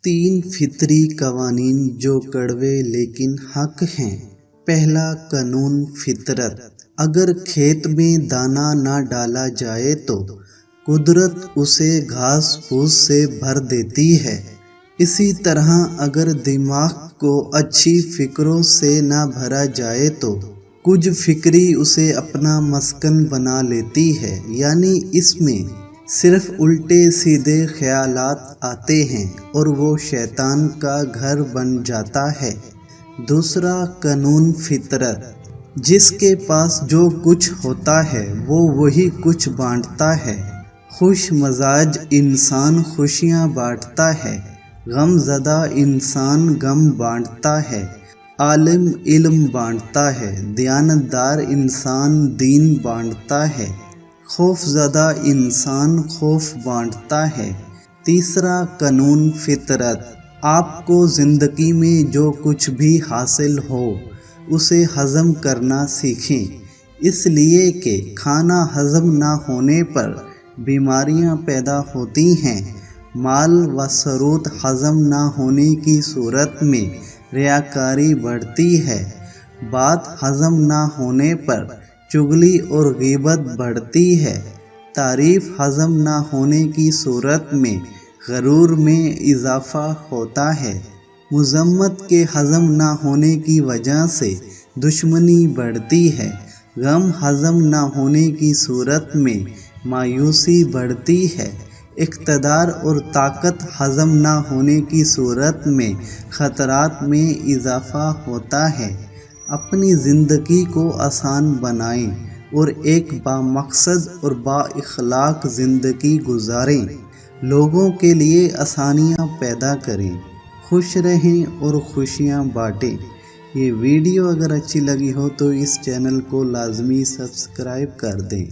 تین فطری قوانین جو کڑوے لیکن حق ہیں۔ پہلا قانون فطرت۔ اگر کھیت میں دانہ نہ ڈالا جائے تو قدرت اسے گھاس پھوس سے بھر دیتی ہے۔ اسی طرح اگر دماغ کو اچھی فکروں سے نہ بھرا جائے تو کچھ فکری اسے اپنا مسکن بنا لیتی ہے، یعنی اس میں صرف الٹے سیدھے خیالات آتے ہیں اور وہ شیطان کا گھر بن جاتا ہے۔ دوسرا قانون فطرت۔ جس کے پاس جو کچھ ہوتا ہے وہ وہی کچھ بانٹتا ہے۔ خوش مزاج انسان خوشیاں بانٹتا ہے، غم زدہ انسان غم بانٹتا ہے، عالم علم بانٹتا ہے، دیانتدار انسان دین بانٹتا ہے، خوف زدہ انسان خوف بانٹتا ہے۔ تیسرا قانون فطرت۔ آپ کو زندگی میں جو کچھ بھی حاصل ہو اسے ہضم کرنا سیکھیں، اس لیے کہ کھانا ہضم نہ ہونے پر بیماریاں پیدا ہوتی ہیں۔ مال و ثروت ہضم نہ ہونے کی صورت میں ریاکاری بڑھتی ہے۔ بات ہضم نہ ہونے پر چغلی اور غیبت بڑھتی ہے۔ تعریف ہضم نہ ہونے کی صورت میں غرور میں اضافہ ہوتا ہے۔ مذمت کے ہضم نہ ہونے کی وجہ سے دشمنی بڑھتی ہے۔ غم ہضم نہ ہونے کی صورت میں مایوسی بڑھتی ہے۔ اقتدار اور طاقت ہضم نہ ہونے کی صورت میں خطرات میں اضافہ ہوتا ہے۔ اپنی زندگی کو آسان بنائیں اور ایک بامقصد اور با اخلاق زندگی گزاریں۔ لوگوں کے لیے آسانیاں پیدا کریں، خوش رہیں اور خوشیاں بانٹیں۔ یہ ویڈیو اگر اچھی لگی ہو تو اس چینل کو لازمی سبسکرائب کر دیں۔